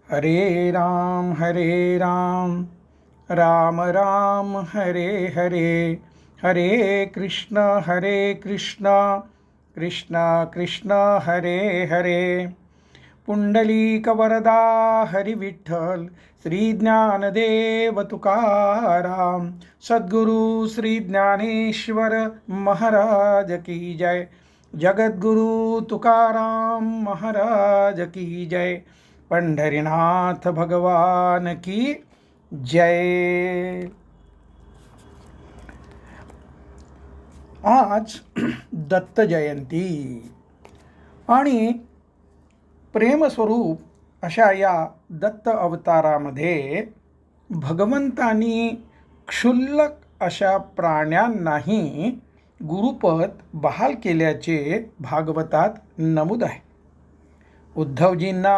हरे राम राम राम हरे हरे हरे कृष्ण कृष्ण कृष्ण हरे हरे पुंडलीकवरदा हरि विठ्ठल श्री ज्ञानदेव तुकाराम सद्गुरु श्री ज्ञानेश्वर महाराज की जय। जगद्गुरु तुकाराम महाराज की जय। पंढरीनाथ भगवान की जय। आज दत्त जयंती आणि प्रेमस्वरूप अशा या दत्त अवतारामध्ये भगवंतांनी क्षुल्लक अशा प्राण्यांनाही गुरुपद बहाल केल्याचे भागवतात नमूद आहे। उद्धवजींना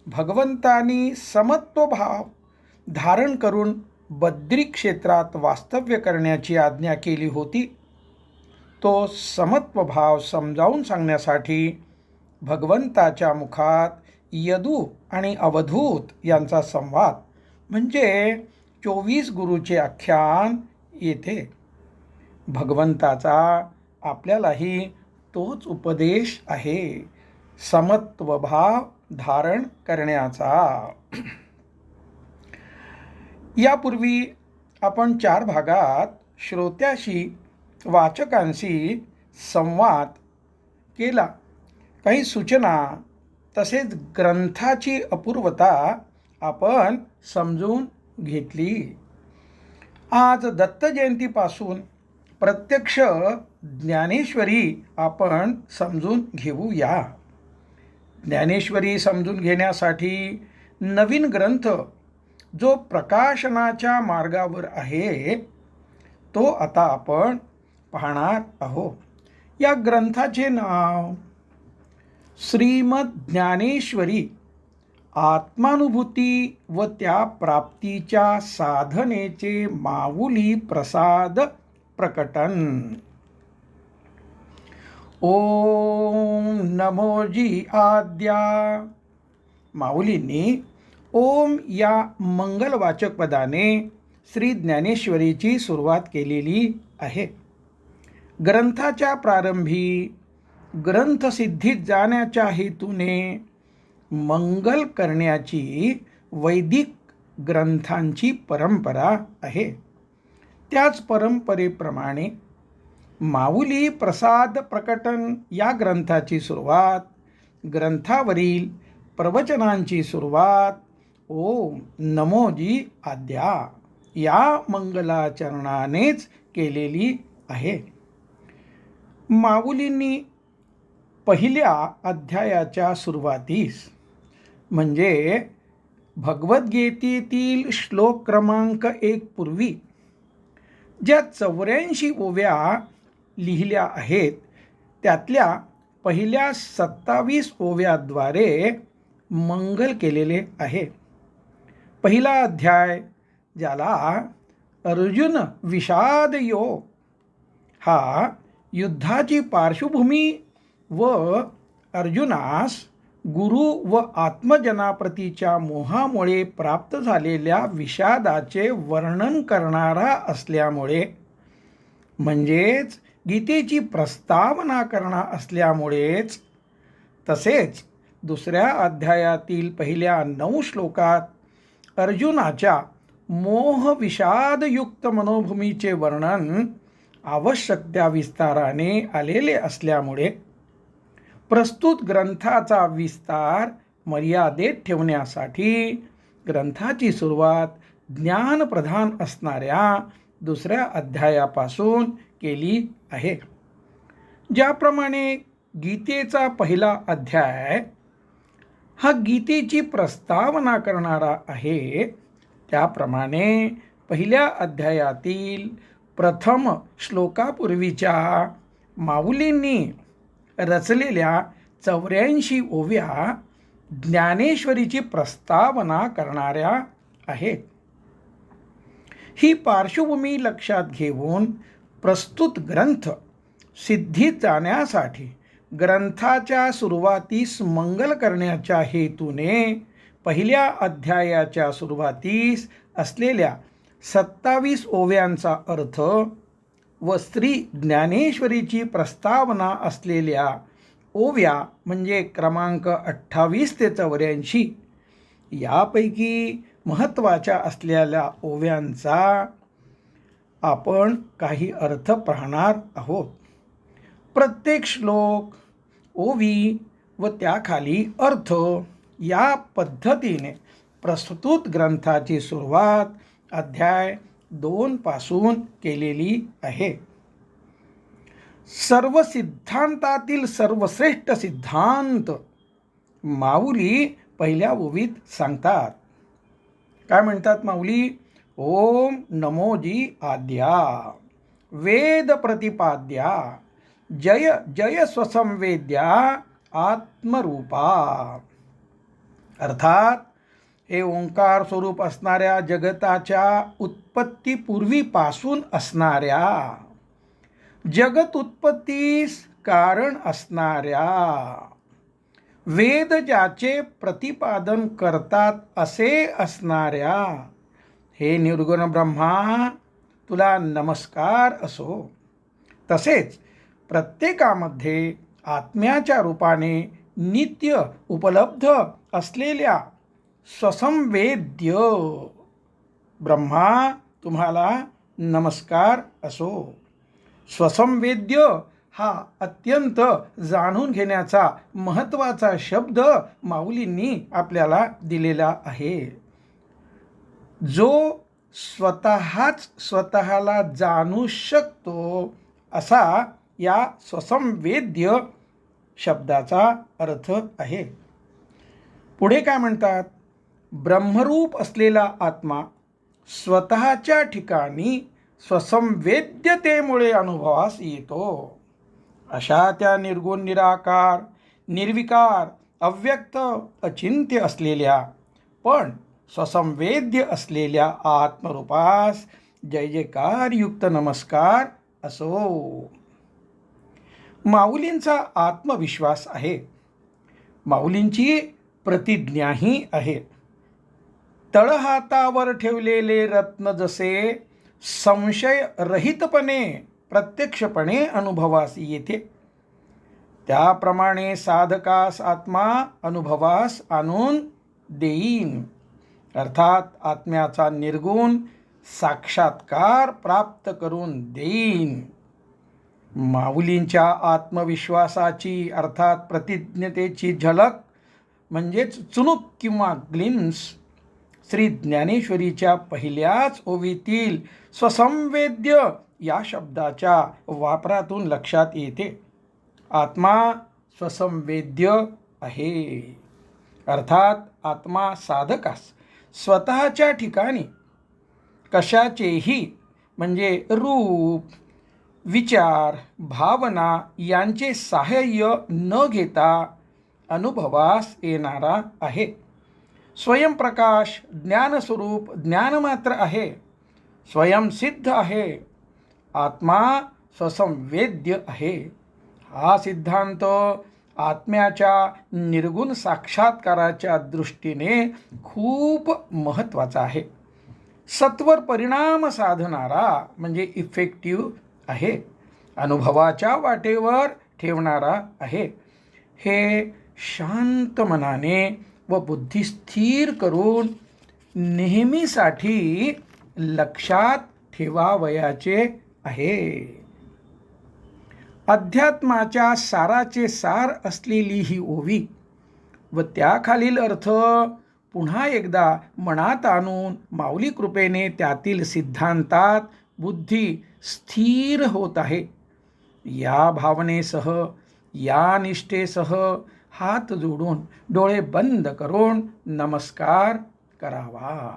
भगवंतांनी समत्व भाव धारण करून बद्री क्षेत्रात वास्तव्य करण्याची आज्ञा केली होती। तो समत्व भाव समजावून सांगण्यासाठी भगवंताच्या मुखात यदू आणि अवधूत यांचा संवाद म्हणजे 24 गुरुचे आख्यान येथे। भगवंताचा आपल्यालाही तोच उपदेश आहे, समत्व भाव धारण करण्याचा। यापूर्वी आपण 4 भागात श्रोत्याशी वाचकांशी संवाद केला। काही सूचना तसेच ग्रंथाची अपूर्वता आपण समजून घेतली। आज दत्त जयंतीपासून प्रत्यक्ष ज्ञानेश्वरी आपण समजून घेऊया। ज्ञानेश्वरी समजून घेण्यासाठी नवीन ग्रंथ जो प्रकाशनाच्या मार्गावर आहे तो आता आपण पाहणार आहोत। या ग्रंथाचे नाव श्रीमद ज्ञानेश्वरी आत्मानुभूती व त्या प्राप्तीच्या साधनेचे माऊली प्रसाद प्रकटन। ओम नमोजी आद्या। माऊलींनी ओम या मंगलवाचक पदाने श्री ज्ञानेश्वरीची सुरुवात केलेली आहे। ग्रंथाच्या प्रारंभी ग्रंथसिद्धीत जाण्याच्या हेतूने मंगल करण्याची वैदिक ग्रंथांची परंपरा आहे। त्याच परंपरेप्रमाणे माऊली प्रसाद प्रकटन या ग्रंथाची सुरुवात, ग्रंथावरील प्रवचनांची सुरुवात ओम नमोजी आद्या या मंगलाचरणानेच केलेली आहे। माऊलींनी पहिल्या अध्यायाच्या सुरुवातीस म्हणजे भगवद्गीतेतील श्लोक क्रमांक 1 पूर्वी ज्या 84 ओव्या लिहिल्या आहेत त्यातल्या पहिल्या 27 ओव्याद्वारे मंगल केलेले आहे। पहिला अध्याय ज्याला अर्जुन विषाद योग हा युद्धाची पार्श्वभूमी व अर्जुनास गुरु व आत्मजनाप्रतीच्या मोहामुळे प्राप्त झालेल्या विषादाचे वर्णन करणारा असल्यामुळे म्हणजेच गीतेची प्रस्तावना करणार असल्यामुळेच, तसेच दुसऱ्या अध्यायातील पहिल्या 9 श्लोकात अर्जुनाच्या मोह विषादयुक्त मनोभूमीचे वर्णन आवश्यक त्या विस्ताराने आलेले असल्यामुळे प्रस्तुत ग्रंथाचा विस्तार मर्यादेत ठेवण्यासाठी ग्रंथाची सुरुवात ज्ञानप्रधान असणाऱ्या दुसऱ्या अध्यायापासून केली आहे। ज्याप्रमाणे गीतेचा पहिला अध्याय हा गीतेची प्रस्तावना करणारा आहे, त्याप्रमाणे पहिल्या अध्यायातील प्रथम श्लोकापूर्वीच्या माऊलींनी रचलेल्या 84 ओव्या ज्ञानेश्वरीची प्रस्तावना करणाऱ्या आहेत। ही पार्श्वभूमी लक्षात घेऊन प्रस्तुत ग्रंथ सिद्धीत जाण्यासाठी ग्रंथाच्या सुरुवातीस मंगल करण्याच्या हेतूने पहिल्या अध्यायाच्या सुरुवातीस असलेल्या 27 ओव्यांचा अर्थ व श्री ज्ञानेश्वरीची प्रस्तावना असलेल्या ओव्या म्हणजे क्रमांक 28 ते 84 यापैकी महत्त्वाच्या असलेल्या ओव्यांचा आपण काही अर्थ पाहणार आहोत. प्रत्येक श्लोक, ओवी व त्याखाली अर्थ या पद्धतीने प्रस्तुत ग्रंथाची सुरुवात अध्याय 2 पासून केलेली आहे. सर्व सिद्धांतातील सर्वश्रेष्ठ सिद्धांत माऊली पहिल्या ओवीत सांगतात. काय म्हणतात माऊली? ओम नमोजी आद्या वेद प्रतिपाद्या जय जय स्वसंवेद्या आत्मरूपा. अर्थात हे ओंकार स्वरूप असणाऱ्या जगताच्या उत्पत्तीपूर्वीपासून असणाऱ्या, जगत उत्पत्तीस कारण असणाऱ्या, वेद ज्याचे प्रतिपादन करतात असे असणाऱ्या हे निर्गुण ब्रह्मा, तुला नमस्कार असो. तसेच प्रत्येकामध्ये आत्म्याच्या रूपाने नित्य उपलब्ध असलेल्या स्वसंवेद्य ब्रह्मा, तुम्हाला नमस्कार असो. स्वसंवेद्य हा अत्यंत जाणून घेण्याचा महत्त्वाचा शब्द माऊलींनी आपल्याला दिलेला आहे. जो स्वतःच स्वतःला जाणू शकतो असा या स्वसंवेद्य शब्दाचा अर्थ आहे. पुढे काय म्हणतात? ब्रह्मरूप असलेला आत्मा स्वतःच्या ठिकाणी स्वसंवेद्यतेमुळे अनुभवास येतो. अशा त्या निर्गुण, निराकार, निर्विकार, अव्यक्त, अचिंत्य असलेल्या पण स्वसंवेद्य असलेल्या आत्मरूपास जय जयकार युक्त नमस्कार असो. माऊलींचा आत्मविश्वास आहे. माऊलींची प्रतिज्ञाही आहे. तळहातावर ठेवलेले रत्न जसे संशयरहितपणे प्रत्यक्षपणे अनुभवास येते, त्याप्रमाणे साधकास आत्मा अनुभवास आणून देईन. अर्थात आत्म्याचा निर्गुण साक्षात्कार प्राप्त करून देईन. माऊलींच्या आत्मविश्वासाची अर्थात प्रतिज्ञतेची झलक म्हणजेच चुणूक किंवा ग्लिम्स श्री ज्ञानेश्वरीच्या पहिल्याच ओवीतील स्वसंवेद्य या शब्दाच्या वापरातून लक्षात येते. आत्मा स्वसंवेद्य आहे. अर्थात आत्मा साधकास स्वतःच्या ठिकाणी कशाचेही म्हणजे रूप, विचार, भावना यांचे साहाय्य न घेता अनुभवास येणारा आहे. स्वयंप्रकाश ज्ञानस्वरूप ज्ञानमात्र आहे. स्वयंसिद्ध आहे. आत्मा स्वसंवेद्य आहे. हा सिद्धांत आत्म्याच्या निर्गुण साक्षात्काराच्या दृष्टीने खूप महत्त्वाचा आहे. सत्वर परिणाम साधणारा म्हणजे इफेक्टिव्ह आहे. अनुभवाच्या वाटेवर ठेवणारा आहे. हे शांत मनाने व बुद्धी स्थिर करून नेहमीसाठी लक्षात ठेवावयाचे आहे. अध्यात्माच्या साराचे सार असलेली ही ओवी व त्याखालील अर्थ पुन्हा एकदा मनात आणून माऊली कृपेने त्यातील सिद्धांतात बुद्धी स्थिर होत आहे. या भावनेसह, या निष्ठेसह हात जोडून डोळे बंद करून नमस्कार करावा.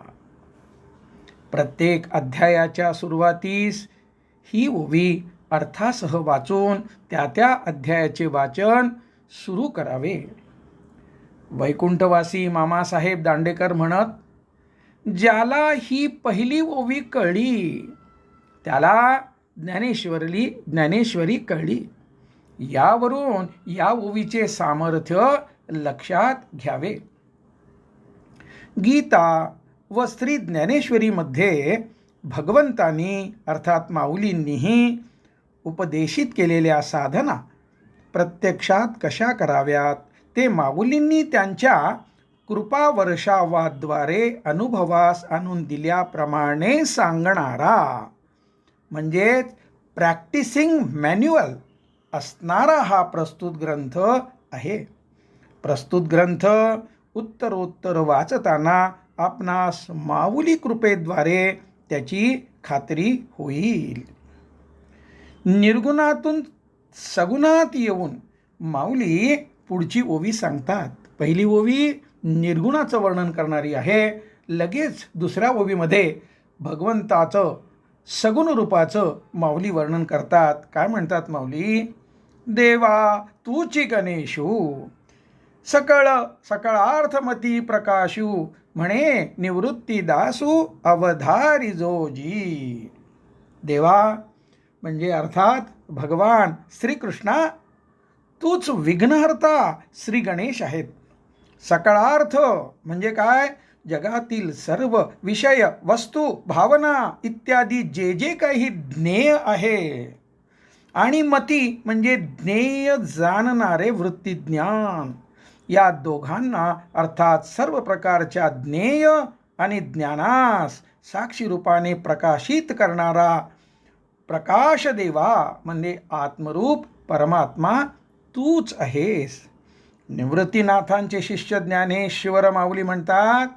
प्रत्येक अध्यायाच्या सुरुवातीस ही ओवी अर्थासह वाचून त्या अध्यायाचे वाचन सुरू करावे. वैकुंठवासी मामासाहेब दांडेकर म्हणत, ज्याला ही पहिली ओवी कळली त्याला ज्ञानेश्वरी कळली. यावरून या ओवीचे सामर्थ्य लक्षात घ्यावे. गीता व श्री ज्ञानेश्वरीमध्ये भगवंतांनी अर्थात माऊलींनीही उपदेशित केलेल्या साधना प्रत्यक्षात कशा कराव्यात ते माऊलींनी त्यांच्या कृपावर्षावाद्वारे अनुभवास आणून दिल्याप्रमाणे सांगणारा म्हणजेच प्रॅक्टिसिंग मॅन्युअल असणारा हा प्रस्तुत ग्रंथ आहे. प्रस्तुत ग्रंथ उत्तरोत्तर वाचताना आपणास माऊली कृपेद्वारे त्याची खात्री होईल. निर्गुणातून सगुणात येऊन माऊली पुढची ओवी सांगतात. पहिली ओवी निर्गुणाचं वर्णन करणारी आहे. लगेच दुसऱ्या ओवीमध्ये भगवंताचं सगुण रूपाचं माऊली वर्णन करतात. काय म्हणतात माऊली? देवा तूची गणेशू सकळ सकळार्थमती प्रकाशू म्हणे निवृत्ती दासू अवधारी जोजी. देवा म्हणजे अर्थात भगवान श्रीकृष्णा तूच विघ्नहर्ता श्री गणेश आहेत. सकळार्थ म्हणजे काय? जगातील सर्व विषय वस्तू भावना इत्यादी जे जे काही ज्ञेय आहे. आणि मती म्हणजे ज्ञेय जाणणारे वृत्तीज्ञान. या दोघांना अर्थात सर्व प्रकारच्या ज्ञेय आणि ज्ञानास साक्षी रूपाने प्रकाशित करणारा प्रकाश देवा म्हणजे आत्मरूप परमात्मा तूच आहेस. निवृत्तीनाथांचे शिष्य ज्ञानेश्वर माऊली म्हणतात,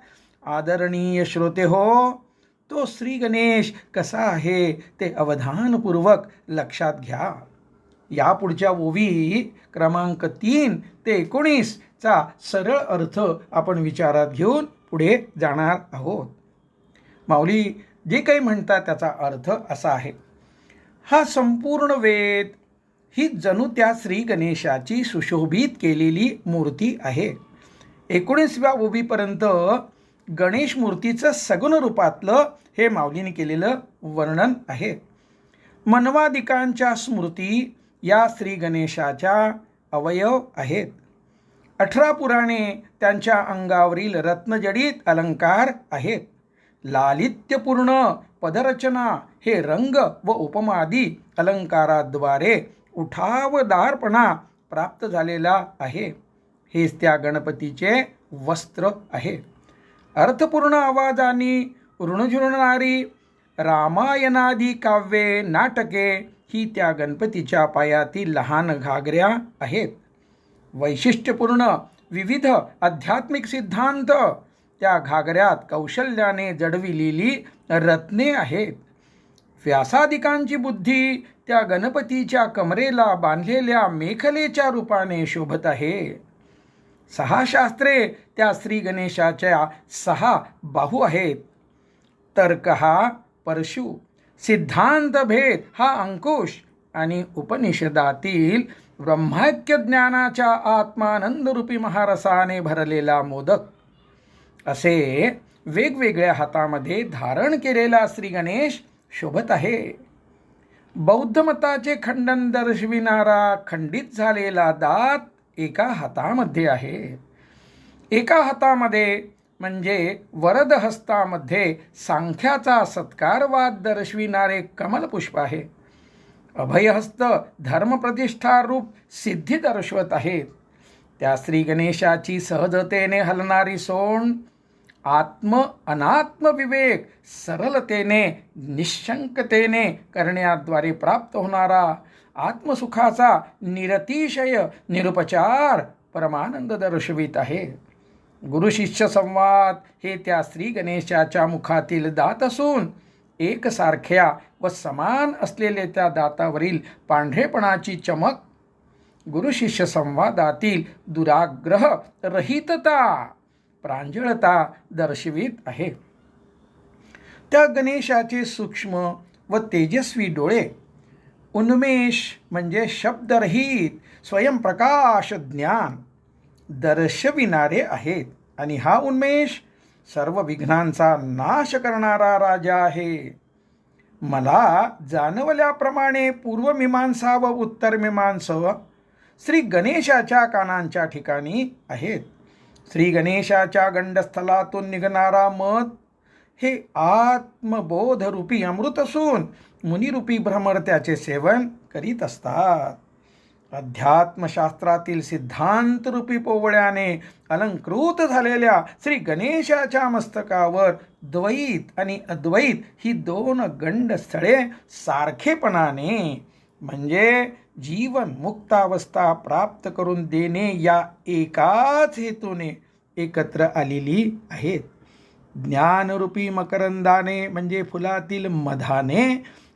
आदरणीय श्रोते हो, तो श्री गणेश कसा आहे ते अवधानपूर्वक लक्षात घ्या. या पुढच्या ओवी क्रमांक 3 ते 19 चा सरळ अर्थ आपण विचारात घेऊन पुढे जाणार आहोत. माऊली जे काही म्हणतात त्याचा अर्थ असा आहे. हा संपूर्ण वेद ही जणू त्या श्री गणेशाची सुशोभित केलेली मूर्ती आहे. 19व्या ओवीपर्यंत गणेश मूर्तीचं सगुण रूपातलं हे माऊलीने केलेलं वर्णन आहे. मनवादिकांच्या स्मृती या श्री गणेशाच्या अवयव आहेत. 18 पुराणे त्यांच्या अंगावरील रत्नजडित अलंकार आहेत. लालित्यपूर्ण पदरचना हे रंग व उपमादी अलंकाराद्वारे उठावदारपणा प्राप्त झालेला आहे. हेच त्या गणपतीचे वस्त्र आहे. अर्थपूर्ण आवाजाने ऋणझुरणारी रामायणादी काव्ये नाटके ही त्या गणपतीच्या पायातील लहान घागऱ्या आहेत. वैशिष्ट्यपूर्ण विविध आध्यात्मिक सिद्धांत त्या घागऱ्यात कौशल्याने जडविलेली रत्ने आहेत. व्यासादिकांची बुद्धी त्या गणपतीच्या कमरेला बांधलेल्या मेखलेच्या रूपाने शोभत आहे. 6 शास्त्रे त्या श्री गणेशाच्या 6 बाहू आहेत. तर्क हा परशु, सिद्धांत भेद हा अंकुश आणि उपनिषदातील ब्रह्मैक्य ज्ञानाच्या आत्मानंदरूपी महारसाने भरलेला मोदक असे वेगवेगळ्या हातामध्ये धारण केलेला श्री गणेश शोभत आहे. बौद्ध मताचे खंडन दर्शविणारा खंडित झालेला दात एका हातामध्ये आहे. एका हातामध्ये म्हणजे वरदहस्तामध्ये सांख्याचा सत्कारवाद दर्शविणारे कमलपुष्प आहे. अभयहस्त धर्मप्रतिष्ठा रूप सिद्धी दर्शवत आहेत. त्या श्री गणेशाची सहजतेने हलणारी सोंड अनात्म विवेक सरलतेने निशंकतेने करण्याद्वारे प्राप्त होणारा आत्मसुखाचा निरतिशय निरुपचार परमानंद दर्शवित आहे. गुरुशिष्य संवाद हे त्या श्री गणेशाच्या मुखातील दात असून एकसारख्या व समान असलेले त्या दातावरील पांढरेपणाची चमक गुरुशिष्य संवादातील दुराग्रह रहितता प्रांजळता दर्शवित आहे. त्या गणेशाचे सूक्ष्म व तेजस्वी डोळे उन्मेष म्हणजे शब्दरहित स्वयंप्रकाश ज्ञान दर्शविणारे आहेत. आणि हा उन्मेष सर्व विघ्नांचा नाश करणारा राजा आहे. मला जाणवल्याप्रमाणे पूर्वमीमांसा व उत्तरमीमांसा श्री गणेशाच्या कानांच्या ठिकाणी आहेत. श्री गणेशाच्या गंडस्थलातून निघणारा मध हे आत्मबोधरूपी अमृत असून मुनिरूपी भ्रमर त्याचे सेवन करीत असतात. अध्यात्मशास्त्रातील सिद्धांतरूपी पोवळ्याने अलंकृत झालेल्या श्री गणेशाच्या मस्तकावर द्वैत आणि अद्वैत ही दोन गंडस्थळे सारखेपणाने म्हणजे जीवन मुक्तावस्था प्राप्त करून देणे या एकाच हेतूने एकत्र आलेली आहेत. ज्ञानरूपी मकरंदाने म्हणजे फुलातील मधाने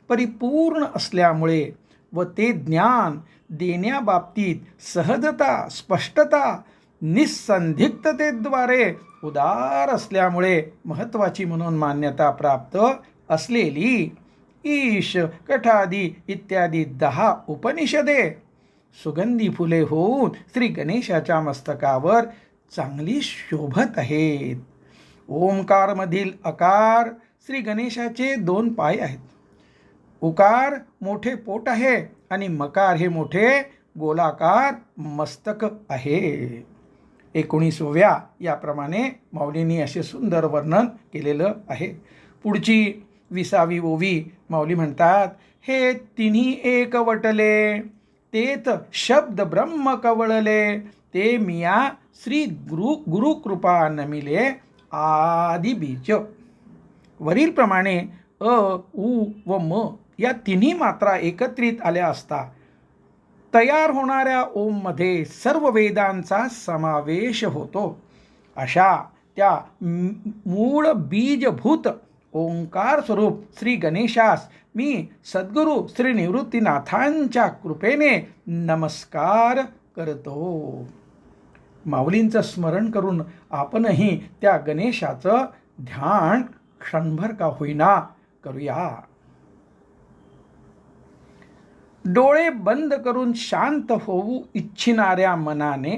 परिपूर्ण असल्यामुळे व ते ज्ञान देण्याबाबतीत सहजता, स्पष्टता, निस्संदिग्धतेद्वारे उदार असल्यामुळे महत्त्वाची म्हणून मान्यता प्राप्त असलेली ईश, कठादी इत्यादी 10 उपनिषदे सुगंधी फुले होऊन श्री गणेशाच्या मस्तकावर चांगली शोभत आहेत. ओंकारमधील अकार श्री गणेशाचे 2 पाय आहेत. उकार मोठे पोट आहे आणि मकार हे मोठे गोलाकार मस्तक आहे. 19व्या याप्रमाणे माऊलींनी असे सुंदर वर्णन केलेलं आहे. पुढची 20वी ओवी माऊली म्हणतात, हे तिन्ही एक वटले तेत शब्द ब्रह्म कवळले ते मिया श्री गुरुकृपा नमिले आदि बीज. वरील प्रमाणे अ, उ व म या तिन्ही मात्रा एकत्रित आल्या असता तयार होणाऱ्या ओममध्ये सर्व वेदांचा समावेश होतो. अशा त्या मूळ बीजभूत ओंकार स्वरूप श्री गणेशास मी सद्गुरू श्री निवृत्तीनाथांच्या कृपेने नमस्कार करतो. माऊलींचं स्मरण करून आपणही त्या गणेशाचं ध्यान क्षणभर का होईना करूया. डोळे बंद करून शांत होऊ इच्छिणाऱ्या मनाने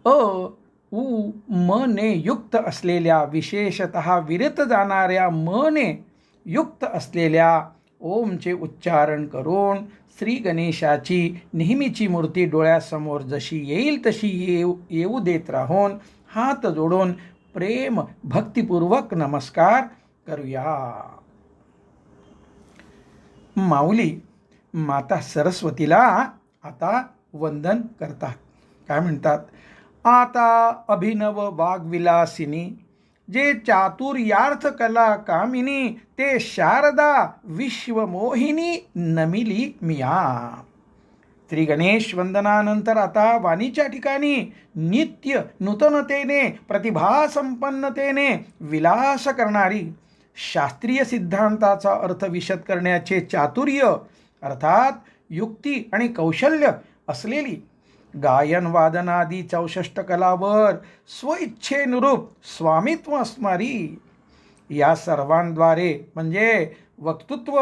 अ, उ, मने युक्त असलेल्या, विशेषतः विरत जाणाऱ्या मने युक्त असलेल्या ओमचे उच्चारण करून श्री गणेशाची नेहमीची मूर्ती डोळ्यासमोर जशी येईल तशी येऊ देत राहून हात जोडून प्रेम भक्तिपूर्वक नमस्कार करूया. माऊली माता सरस्वतीला आता वंदन करतात. काय म्हणतात? आता अभिनव वाग्विलासिनी जे चातुर्यार्थ कला कामिनी ते शारदा विश्वमोहिनी नमिली मिया. श्री गणेश वंदनानंतर आता वाणीच्या ठिकाणी नित्य नूतनतेने प्रतिभासंपन्नतेने विलास करणारी शास्त्रीय सिद्धांताचा अर्थ विशद करण्याचे चातुर्य अर्थात युक्ती आणि कौशल्य असलेली गायन वादनादी 64 कलावर स्वइच्छेनुरूप स्वामित्व असणारी या सर्वांद्वारे म्हणजे वक्तृत्व,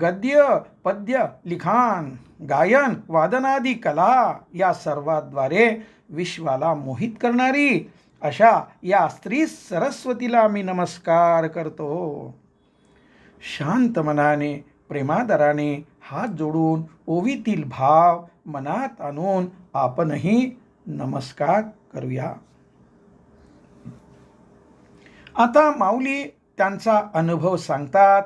गद्य, पद्य, लिखाण, गायन वादनादी कला या सर्वाद्वारे विश्वाला मोहित करणारी अशा या स्त्री सरस्वतीला मी नमस्कार करतो. शांत मनाने प्रेमादराने हात जोडून ओवीतील भाव मनात आणून आपणही नमस्कार करूया. आता माऊली त्यांचा अनुभव सांगतात.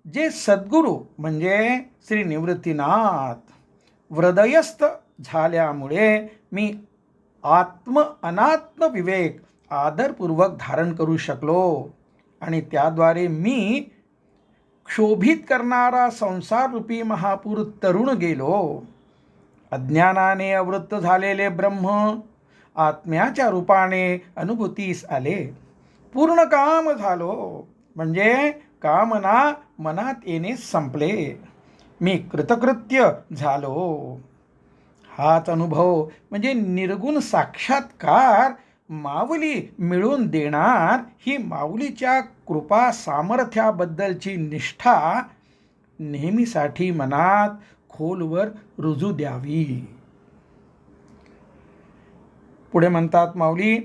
जे सद्गुरू म्हणजे श्री निवृत्तीनाथ हृदयस्थ झाल्यामुळे मी आत्म अनात्म विवेक आदरपूर्वक धारण करू शकलो आणि त्याद्वारे मी क्षोभित करणारा संसाररूपी महापूर तरुण गेलो. अज्ञानाने आवृत्त झालेले ब्रह्म आत्म्याच्या रूपाने अनुभूतीस आले. पूर्ण काम झालो म्हणजे कामना मनात येणे संपले. मी कृतकृत्य झालो. हाच अनुभव म्हणजे निर्गुण साक्षात्कार माऊली मिळून देणार ही माऊलीच्या कृपा सामर्थ्याबद्दलची निष्ठा नेहमीसाठी मनात खोलवर रुजू द्यावी. पुढे म्हणतात माऊली,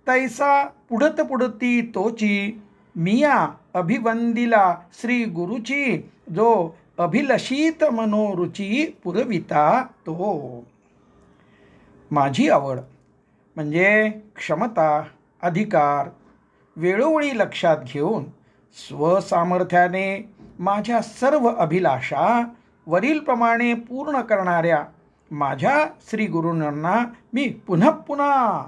तैसा पुढत पुढती तोची मिया अभिवंदिला श्री गुरुची जो अभिलषित मनोरुची पुरविता तो. माझी आवड म्हणजे क्षमता, अधिकार वेळोवेळी लक्षात घेऊन स्वसामर्थ्याने माझ्या सर्व अभिलाषा वरीलप्रमाणे पूर्ण करणाऱ्या माझ्या श्री गुरूंना मी पुन्हा पुन्हा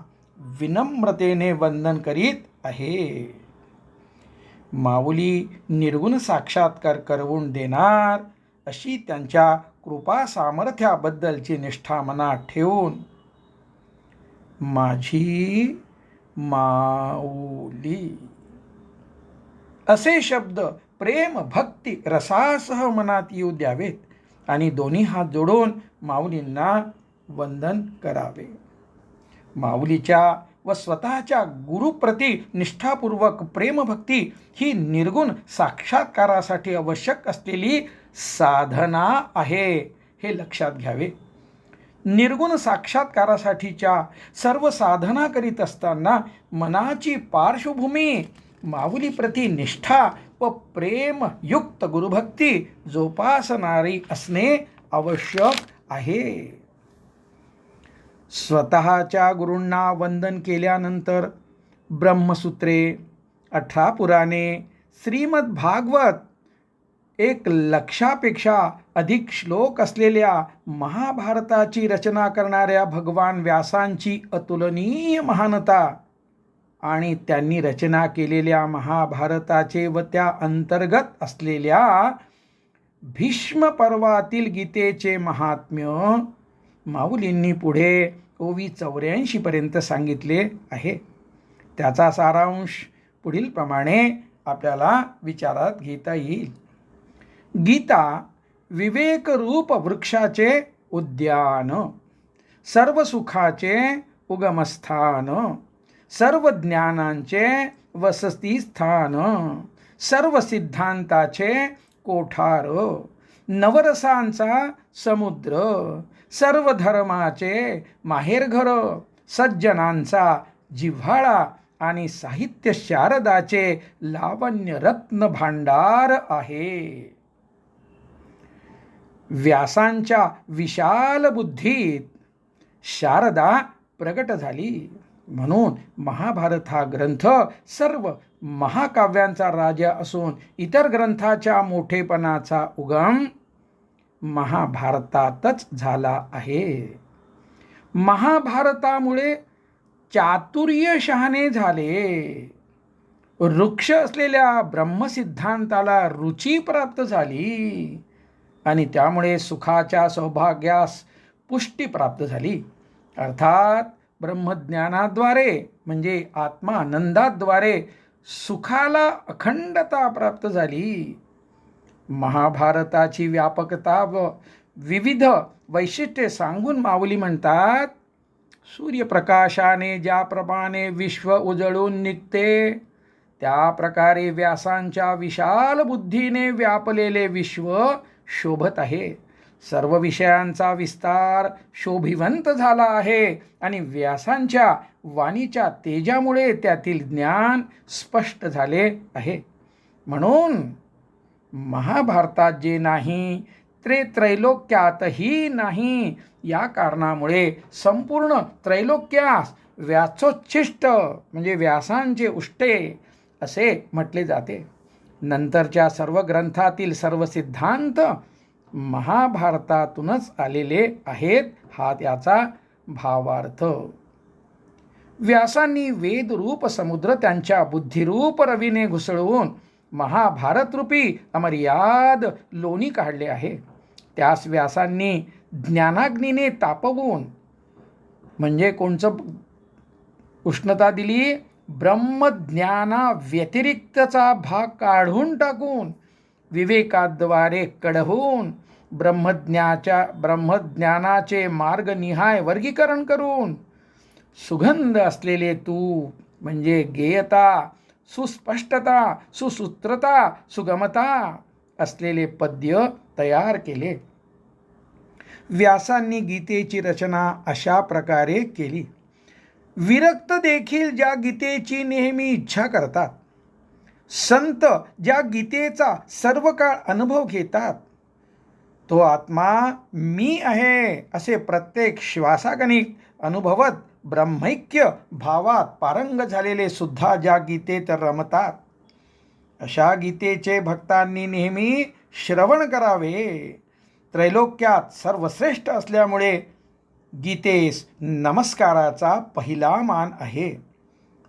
विनम्रतेने वंदन करीत आहे. माऊली निर्गुण साक्षात्कार करवून देणार अशी त्यांच्या कृपा सामर्थ्याबद्दलची निष्ठा मनात ठेवून माझी माऊली असे शब्द प्रेम भक्ती रसासह मनात येऊ द्यावेत आणि दोन्ही हात जोडून माऊलींना वंदन करावे. माऊलीच्या व स्वतःच्या गुरुप्रती निष्ठापूर्वक प्रेमभक्ती ही निर्गुण साक्षात्कारासाठी आवश्यक असलेली साधना आहे हे लक्षात घ्यावे. निर्गुण साक्षात्कारासाठीच्या सर्व साधना करीत असताना मनाची पार्श्वभूमी माऊलीप्रती निष्ठा व प्रेमयुक्त गुरुभक्ती जोपासणारी असणे आवश्यक आहे. स्वतःच्या गुरूंना वंदन केल्यानंतर ब्रह्मसूत्रे, 18 पुराणे, श्रीमद भागवत, 1,00,000पेक्षा अधिक श्लोक असलेल्या महाभारताची रचना करणाऱ्या भगवान व्यासांची अतुलनीय महानता आणि त्यांनी रचना केलेल्या महाभारताचे व त्या अंतर्गत असलेल्या भीष्म पर्वातील गीतेचे महात्म्य माऊलींनी पुढे ओवी 84 पर्यंत सांगितले आहे. त्याचा सारांश पुढील प्रमाणे आपल्याला विचारात घेता येईल. गीता विवेकरूप वृक्षाचे उद्यान, सर्व सुखाचे उगमस्थान, सर्व ज्ञानांचे वसतिस्थान, सर्व सिद्धांताचे कोठार, नवरसांचा समुद्र, सर्व धर्माचे माहेरघर, सज्जनांचा जिव्हाळा आणि साहित्य शारदाचे लावण्य रत्न भांडार आहे. व्यासांच्या विशाल बुद्धीत शारदा प्रगट झाली म्हणून महाभारत हा ग्रंथ सर्व महाकाव्यांचा राजा असून इतर ग्रंथाच्या मोठेपणाचा उगम महाभारतातच झाला आहे. महाभारतामुळे चातुर्य शहाणे झाले. वृक्ष असलेल्या ब्रह्मसिद्धांताला रुची प्राप्त झाली आणि त्यामुळे सुखाच्या सौभाग्यास पुष्टी प्राप्त झाली. अर्थात ब्रह्मज्ञानाद्वारे म्हणजे आत्मानंदाद्वारे सुखाला अखंडता प्राप्त झाली. महाभारताची व्यापकता व विविध वैशिष्ट्ये सांगून माऊली म्हणतात, सूर्यप्रकाशाने ज्याप्रमाणे विश्व उजळून निघते त्या प्रकारे व्यासांच्या विशाल बुद्धीने व्यापलेले विश्व शोभत आहे. सर्व विषयांचा विस्तार शोभिवंत झाला आहे आणि व्यासांच्या वाणीच्या तेजामुळे त्यातील ज्ञान स्पष्ट झाले आहे. म्हणून महाभारतात जे नाही ते त्रैलोक्यातही नाही. या कारणामुळे संपूर्ण त्रैलोक्यास व्यासोच्छिष्ट म्हणजे व्यासांचे उष्टे असे म्हटले जाते. नंतरच्या सर्व ग्रंथातील सर्व सिद्धांत महाभारतातूनच आलेले आहेत हा त्याचा भावार्थ. व्यासांनी वेदरूप समुद्र त्यांच्या बुद्धिरूप रवीने घुसळवून महाभारतरूपी अमर्याद लोणी काढले आहे. त्यास व्यासांनी ज्ञानाग्नीने तापवून म्हणजे कोणचं उष्णता दिली? ब्रह्मज्ञाना व्यतिरिक्तचा भाग काढून टाकून विवेकाद्वारे कढवून ब्रह्मज्ञानाचे मार्गनिहाय वर्गीकरण करून सुगंध असलेले तूप म्हणजे गेयता, सुस्पष्टता, सुसूत्रता, सुगमता असलेले पद्य तयार केले. व्यासांनी गीतेची रचना अशा प्रकारे केली. विरक्त देखील ज्या गीतेची नेहमी इच्छा करतात, संत ज्या गीतेचा सर्व काळ अनुभव घेतात, तो आत्मा मी आहे असे प्रत्येक श्वासागणिक अनुभवत ब्रह्मैक्य भावात पारंग झालेले सुद्धा ज्या गीतेत रमतात, अशा गीतेचे भक्तांनी नेहमी श्रवण करावे. त्रैलोक्यात सर्वश्रेष्ठ असल्यामुळे गीतेस नमस्काराचा पहिला मान आहे.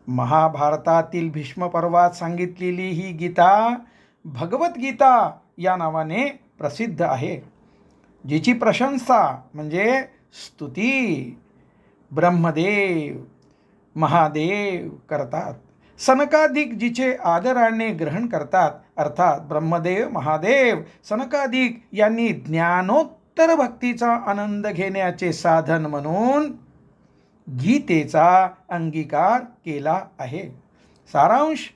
महाभारतातील भीष्म पर्वात सांगितलेली ही गीता भगवद्गीता या नावाने प्रसिद्ध आहे, जिची प्रशंसा म्हणजे स्तुती ब्रह्मदेव महादेव करतात. सनकादिक जिचे आदराने ग्रहण करतात, अर्थात ब्रह्मदेव महादेव सनकादिक यांनी ज्ञानोत्तर भक्तीचा आनंद घेण्याचे साधन म्हणून गीतेचा अंगीकार केला आहे. सारांश: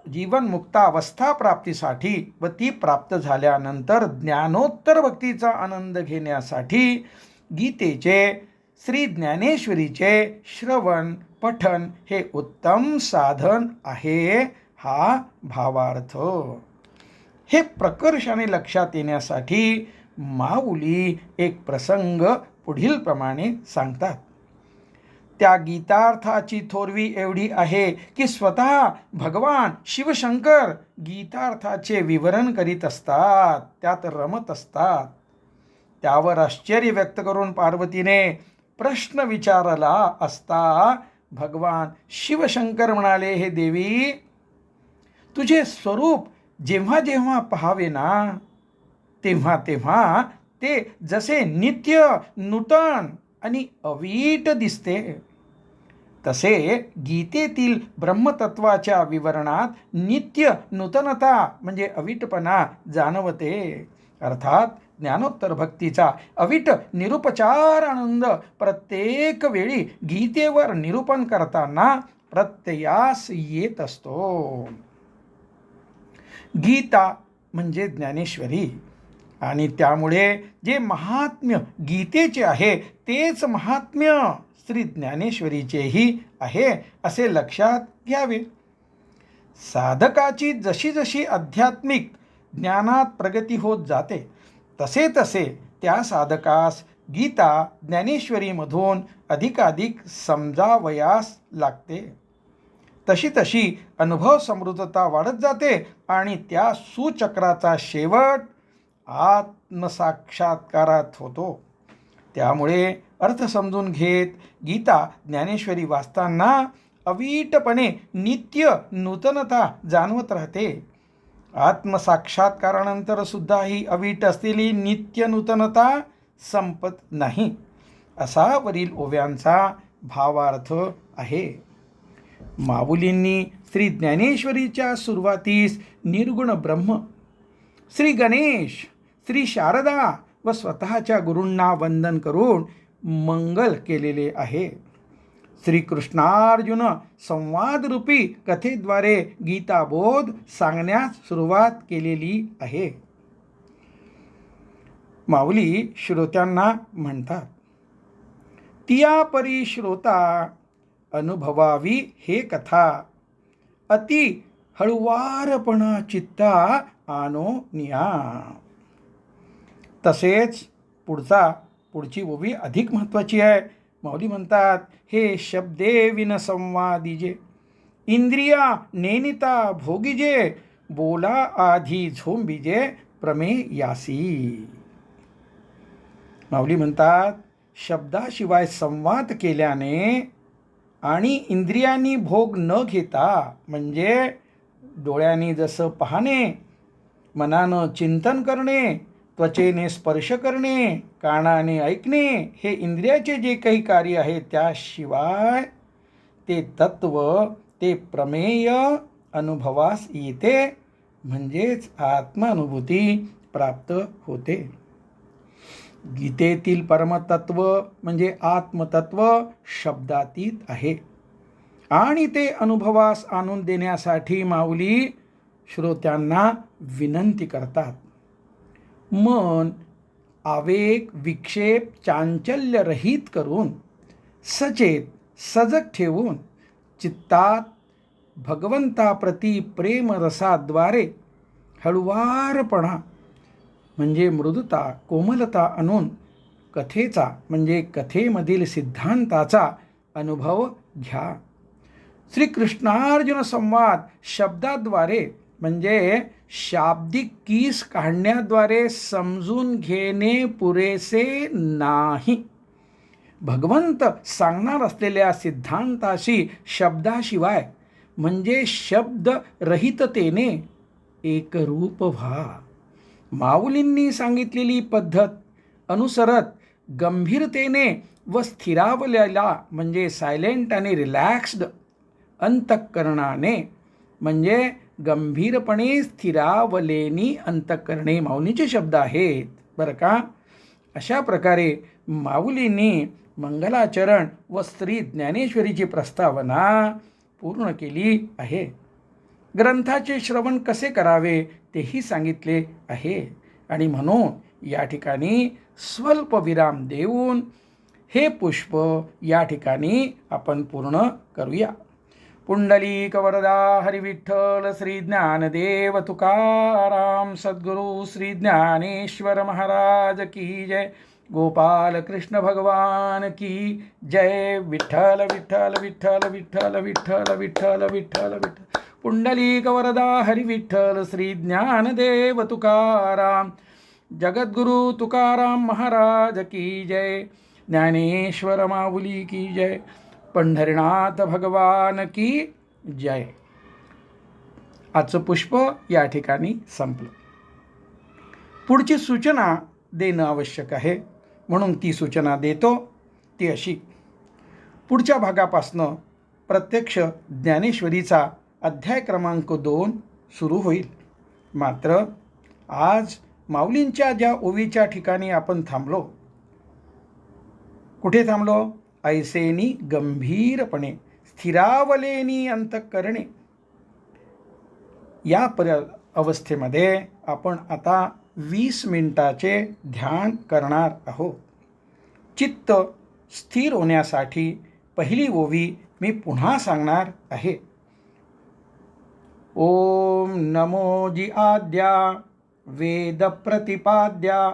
जीवनमुक्तावस्था प्राप्तीसाठी व ती प्राप्त झाल्यानंतर ज्ञानोत्तर भक्तीचा आनंद घेण्यासाठी गीतेचे श्री ज्ञानेश्वरीचे श्रवण पठन हे उत्तम साधन आहे, हा भावार्थ. हे प्रकर्षाने लक्षात येण्यासाठी माऊली एक प्रसंग पुढील प्रमाणे सांगतात. त्या गीतार्थाची थोरवी एवढी आहे की स्वतः भगवान शिवशंकर गीतार्थाचे विवरण करीत असतात, त्यात रमत असतात. त्यावर आश्चर्य व्यक्त करून पार्वतीने प्रश्न विचारला असता भगवान शिवशंकर म्हणाले, हे देवी, तुझे स्वरूप जेव्हा जेव्हा पाहावे ना, तेव्हा तेव्हा ते जसे नित्य नूतन आणि अवीट दिसते, तसे गीतेतील ब्रह्मतत्वाच्या विवरणात नित्य नूतनता म्हणजे अवीटपणा जाणवते. अर्थात ज्ञानोत्तर भक्तीचा अवीट निरुपचार आनंद प्रत्येक वेळी गीतेवर निरूपण करताना प्रत्ययास येत असतो. गीता म्हणजे ज्ञानेश्वरी आणि त्यामुळे जे महात्म्य गीतेचे आहे तेच महात्म्य श्री ज्ञानेश्वरीचेही आहे असे लक्षात घ्यावे. साधकाची जशी जशी आध्यात्मिक ज्ञानात प्रगती होत जाते तसे तसे त्या साधकास गीता ज्ञानेश्वरीमधून अधिकाधिक समजावयास लागते. तशी तशी अनुभव समृद्धता वाढत जाते आणि त्या सुचक्राचा शेवट आत्मसाक्षात्कारात होतो. त्यामुळे अर्थ समजून घेत गीता ज्ञानेश्वरी वाचताना अवीटपणे नित्य नूतनता जाणवत राहते. आत्मसाक्षात्कारानंतर सुद्धा ही अवीट असलेली नित्य नूतनता संपत नाही, असा वरील ओव्यांचा भावार्थ आहे. माऊलींनी श्री ज्ञानेश्वरीच्या सुरुवातीस निर्गुण ब्रह्म, श्री गणेश, श्री शारदा व स्वतःच्या गुरूंना वंदन करून मंगल केलेले आहे. श्रीकृष्णार्जुन संवादरूपी कथेद्वारे गीताबोध सांगण्यास सुरुवात केलेली आहे. माऊली श्रोत्यांना म्हणतात, तिया परी श्रोता अनुभवावी हे कथा, अति हळुवारपणा चित्ता आनो निया. तसेच पुढची ओवी अधिक महत्त्वाची आहे. माऊली म्हणतात, हे शब्दे विन संवादिजे, इंद्रिया नेनिता भोगिजे, बोला आधी झोंबिजे प्रमेयासी. माऊली म्हणतात, शब्दाशिवाय संवाद केल्याने आणि इंद्रियांनी भोग न घेता म्हणजे डोळ्यांनी जसं पाहणे, मनानं चिंतन करणे, त्वचेने स्पर्श करणे, कानाने ऐकणे, हे इंद्रियाचे जे काही कार्य आहे त्याशिवाय ते तत्व, ते प्रमेय अनुभवास येते, म्हणजेच आत्मानुभूती प्राप्त होते. गीतेतील परमतत्व म्हणजे आत्मतत्व शब्दातीत आहे आणि ते अनुभवास आणून देण्यासाठी माऊली श्रोत्यांना विनंती करतात. मन, आवेग, विक्षेप, चांचल्य रहित करून सचेत सजग ठेवून चित्तात भगवंताप्रती प्रेमरसाद्वारे हळुवारपणा म्हणजे मृदुता, कोमलता आणून कथेचा म्हणजे कथेमधील सिद्धांताचा अनुभव घ्या. श्रीकृष्णार्जुन संवाद शब्दाद्वारे म्हणजे शाब्दिक कीस काढण्याद्वारे समजून घेणे पुरेसे नाही. भगवंत सांगणार असलेल्या सिद्धांताशी शब्दाशिवाय म्हणजे शब्दरहिततेने एकरूप व्हा. माऊलींनी सांगितलेली पद्धत अनुसरत गंभीरतेने व स्थिरावलेला म्हणजे सायलेंट आणि रिलॅक्स्ड अंतःकरणाने म्हणजे गंभीरपणे स्थिरावलेनी अंतःकरणे माऊलीचे शब्द आहेत बरं का. अशा प्रकारे माऊलींनी मंगलाचरण व श्री ज्ञानेश्वरीची प्रस्तावना पूर्ण केली आहे. ग्रंथाचे श्रवण कसे करावे तेही सांगितले आहे आणि म्हणून या ठिकाणी स्वल्प विराम देऊन हे पुष्प या ठिकाणी आपण पूर्ण करूया. पुंडलिक वरदा हरी विठ्ठल श्री ज्ञानदेव तुकाराम सद्गुरु श्री ज्ञानेश्वर महाराज की जय. गोपाल कृष्ण भगवान की जय. विठ्ठल विठ्ठल विठ्ठल विठ्ठल विठ्ठल विठ्ठल विठ्ठल विठ्ठल. पुंडलिक वरदा हरी विठ्ठल श्री ज्ञानदेव तुकाराम जगद्गुरु तुकाराम महाराज की जय. ज्ञानेश्वर माऊली की जय. पंढरीनाथ भगवान की जय. आजचं पुष्प या ठिकाणी संपलं. पुढची सूचना देणं आवश्यक आहे म्हणून ती सूचना देतो. ती अशी, पुढच्या भागापासनं प्रत्यक्ष ज्ञानेश्वरीचा अध्याय क्रमांक 2 सुरू होईल. मात्र आज माऊलींच्या ज्या ओवीच्या ठिकाणी आपण थांबलो, कुठे थांबलो? ऐसेनी गंभीरपणे स्थिरावलेनी अंतःकरणे या अवस्थेमध्ये आपण आता 20 मिनिटाचे ध्यान करणार आहोत. चित्त स्थिर होण्यासाठी पहिली ओवी मी पुन्हा सांगणार आहे. ओम नमो जी आद्या वेद प्रतिपाद्या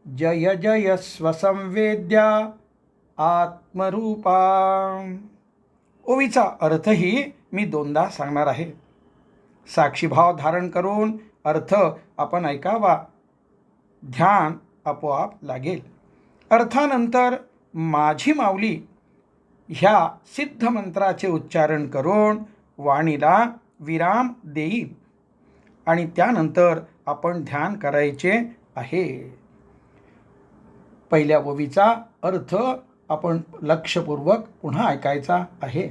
जय जय स्वसंवेद्या आत्मरूपा. ओवीचा अर्थही मी 2दा सांगणार आहे. साक्षीभाव धारण करून अर्थ आपण ऐकावा. ध्यान आपोआप लागेल. अर्थानंतर माझी माऊली ह्या सिद्ध मंत्राचे उच्चारण करून वाणीला विराम देईल आणि त्यानंतर आपण ध्यान करायचे आहे. पहिल्या ओवीचा अर्थ आपण लक्षपूर्वक पुन्हा ऐकायचा आहे.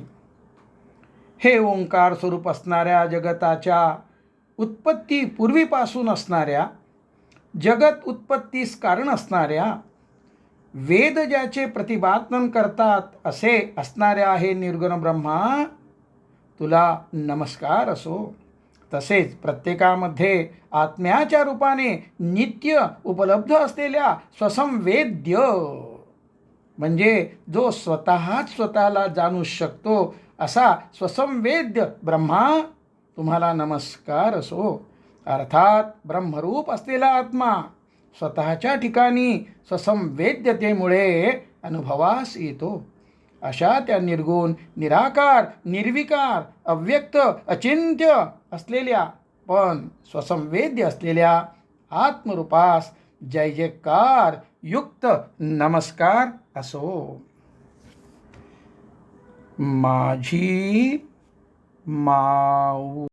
हे ओंकार स्वरूप असणाऱ्या जगताच्या उत्पत्ती पूर्वीपासून असणाऱ्या जगत उत्पत्तीस कारण असणाऱ्या वेद ज्याचे प्रतिपादन करतात असे असणाऱ्या हे निर्गुण ब्रह्मा तुला नमस्कार असो. तसेच प्रत्येकामध्ये आत्म्याच्या रूपाने नित्य उपलब्ध असलेल्या स्वसंवेद्य म्हणजे जो स्वतःच स्वतःला जाणू शकतो असा स्वसंवेद्य ब्रह्मा तुम्हाला नमस्कार असो. अर्थात ब्रह्मरूप असलेला आत्मा स्वतःच्या ठिकाणी स्वसंवेद्यतेमुळे अनुभवास येतो. अशा त्या निर्गुण निराकार निर्विकार अव्यक्त अचिंत्य असलेल्या पण स्वसंवेद्य असलेल्या आत्मरूपास जय जयकार युक्त नमस्कार असो. माझी माऊ